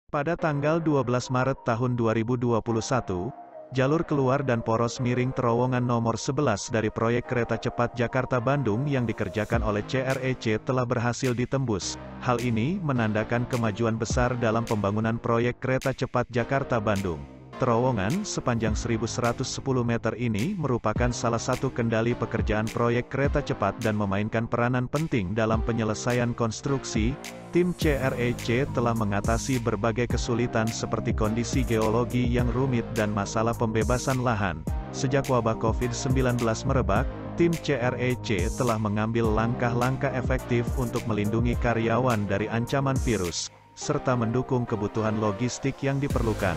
Pada tanggal 12 Maret tahun 2021, jalur keluar dan poros miring terowongan nomor 11 dari proyek kereta cepat Jakarta-Bandung yang dikerjakan oleh CREC telah berhasil ditembus. Hal ini menandakan kemajuan besar dalam pembangunan proyek kereta cepat Jakarta-Bandung. Terowongan sepanjang 1.110 meter ini merupakan salah satu kendali pekerjaan proyek kereta cepat dan memainkan peranan penting dalam penyelesaian konstruksi. Tim CREC telah mengatasi berbagai kesulitan seperti kondisi geologi yang rumit dan masalah pembebasan lahan. Sejak wabah COVID-19 merebak, tim CREC telah mengambil langkah-langkah efektif untuk melindungi karyawan dari ancaman virus, serta mendukung kebutuhan logistik yang diperlukan.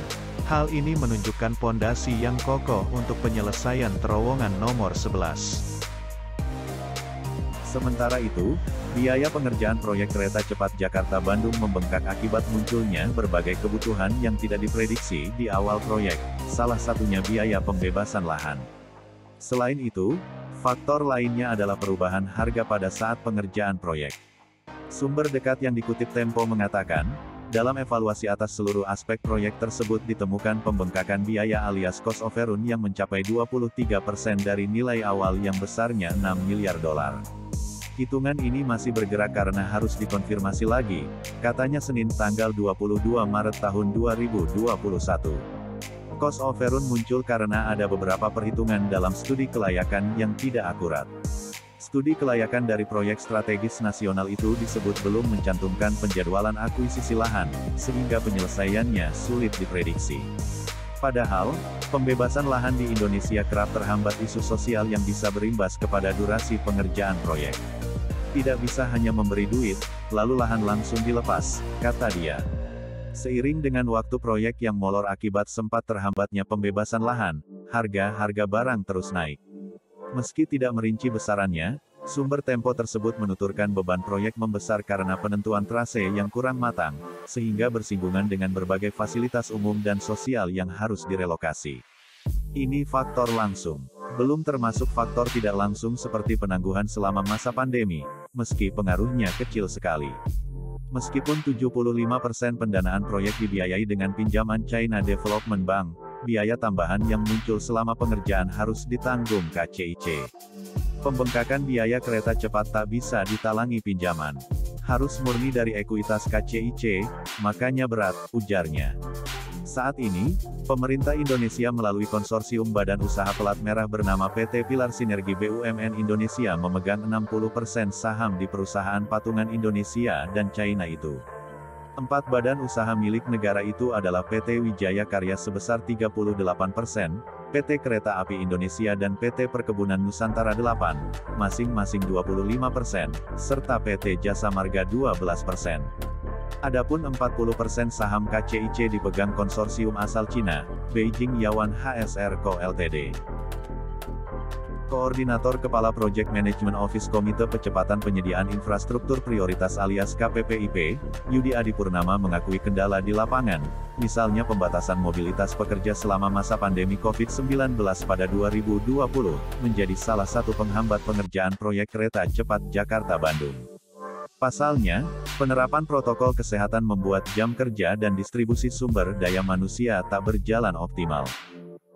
Hal ini menunjukkan pondasi yang kokoh untuk penyelesaian terowongan nomor 11. Sementara itu, biaya pengerjaan proyek kereta cepat Jakarta-Bandung membengkak akibat munculnya berbagai kebutuhan yang tidak diprediksi di awal proyek, salah satunya biaya pembebasan lahan. Selain itu, faktor lainnya adalah perubahan harga pada saat pengerjaan proyek. Sumber dekat yang dikutip Tempo mengatakan, dalam evaluasi atas seluruh aspek proyek tersebut ditemukan pembengkakan biaya alias cost overrun yang mencapai 23% dari nilai awal yang besarnya $6 miliar. Hitungan ini masih bergerak karena harus dikonfirmasi lagi, katanya Senin tanggal 22 Maret tahun 2021. Cost overrun muncul karena ada beberapa perhitungan dalam studi kelayakan yang tidak akurat. Studi kelayakan dari proyek strategis nasional itu disebut belum mencantumkan penjadwalan akuisisi lahan, sehingga penyelesaiannya sulit diprediksi. Padahal, pembebasan lahan di Indonesia kerap terhambat isu sosial yang bisa berimbas kepada durasi pengerjaan proyek. Tidak bisa hanya memberi duit, lalu lahan langsung dilepas, kata dia. Seiring dengan waktu proyek yang molor akibat sempat terhambatnya pembebasan lahan, harga barang terus naik. Meski tidak merinci besarannya, sumber Tempo tersebut menuturkan beban proyek membesar karena penentuan trase yang kurang matang, sehingga bersinggungan dengan berbagai fasilitas umum dan sosial yang harus direlokasi. Ini faktor langsung. Belum termasuk faktor tidak langsung seperti penangguhan selama masa pandemi, meski pengaruhnya kecil sekali. Meskipun 75% pendanaan proyek dibiayai dengan pinjaman China Development Bank, biaya tambahan yang muncul selama pengerjaan harus ditanggung KCIC. Pembengkakan biaya kereta cepat tak bisa ditalangi pinjaman. Harus murni dari ekuitas KCIC, makanya berat, ujarnya. Saat ini, pemerintah Indonesia melalui konsorsium badan usaha pelat merah bernama PT Pilar Sinergi BUMN Indonesia memegang 60% saham di perusahaan patungan Indonesia dan China itu. 4 badan usaha milik negara itu adalah PT Wijaya Karya sebesar 38%, PT Kereta Api Indonesia dan PT Perkebunan Nusantara 8, masing-masing 25%, serta PT Jasa Marga 12%. Adapun 40% saham KCIC dipegang konsorsium asal Cina, Beijing Yawan HSR Co Ltd. Koordinator Kepala Project Management Office Komite Percepatan Penyediaan Infrastruktur Prioritas alias KPPIP, Yudi Adipurnama mengakui kendala di lapangan, misalnya pembatasan mobilitas pekerja selama masa pandemi COVID-19 pada 2020, menjadi salah satu penghambat pengerjaan proyek kereta cepat Jakarta-Bandung. Pasalnya, penerapan protokol kesehatan membuat jam kerja dan distribusi sumber daya manusia tak berjalan optimal.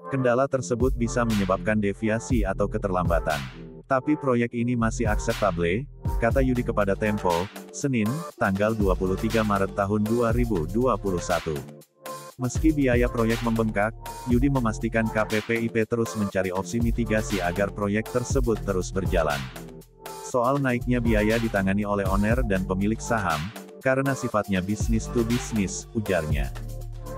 Kendala tersebut bisa menyebabkan deviasi atau keterlambatan. Tapi proyek ini masih akseptable, kata Yudi kepada Tempo, Senin, tanggal 23 Maret tahun 2021. Meski biaya proyek membengkak, Yudi memastikan KPPIP terus mencari opsi mitigasi agar proyek tersebut terus berjalan. Soal naiknya biaya ditangani oleh owner dan pemilik saham, karena sifatnya bisnis to bisnis, ujarnya.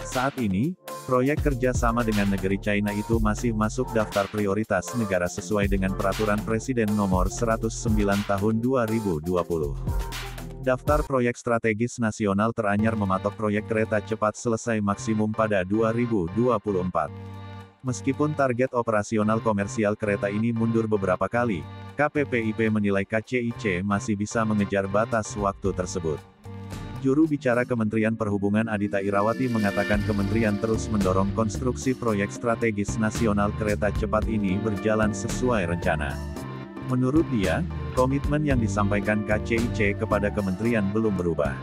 Saat ini, proyek kerja sama dengan negeri China itu masih masuk daftar prioritas negara sesuai dengan Peraturan Presiden Nomor 109 Tahun 2020. Daftar proyek strategis nasional teranyar mematok proyek kereta cepat selesai maksimum pada 2024. Meskipun target operasional komersial kereta ini mundur beberapa kali, KPPIP menilai KCIC masih bisa mengejar batas waktu tersebut. Juru bicara Kementerian Perhubungan Adita Irawati mengatakan kementerian terus mendorong konstruksi proyek strategis nasional kereta cepat ini berjalan sesuai rencana. Menurut dia, komitmen yang disampaikan KCIC kepada kementerian belum berubah.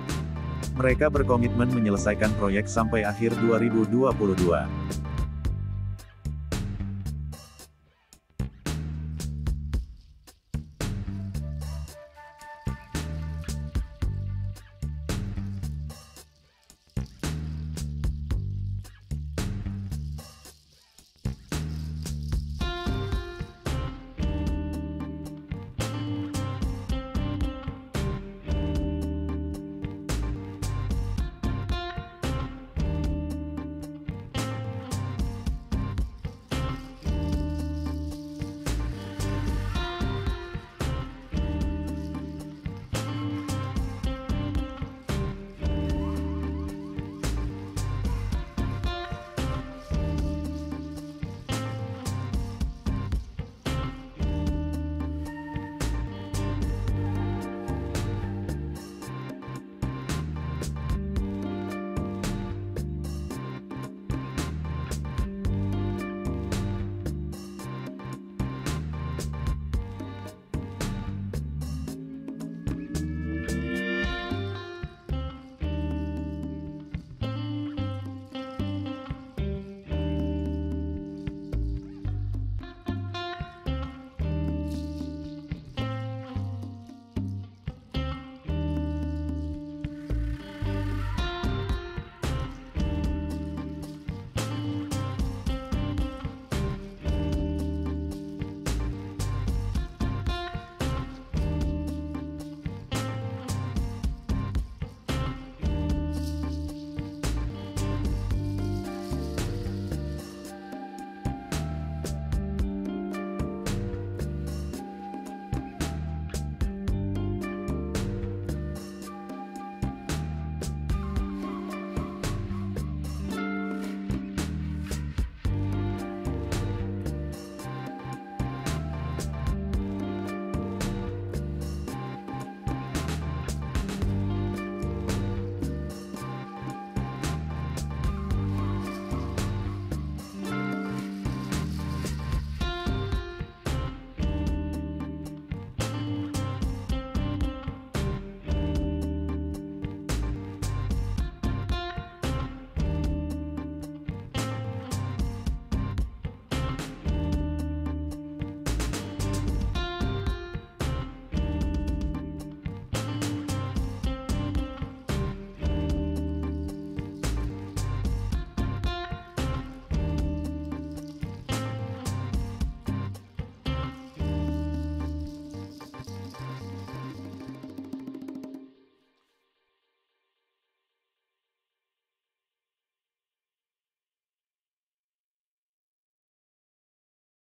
Mereka berkomitmen menyelesaikan proyek sampai akhir 2022.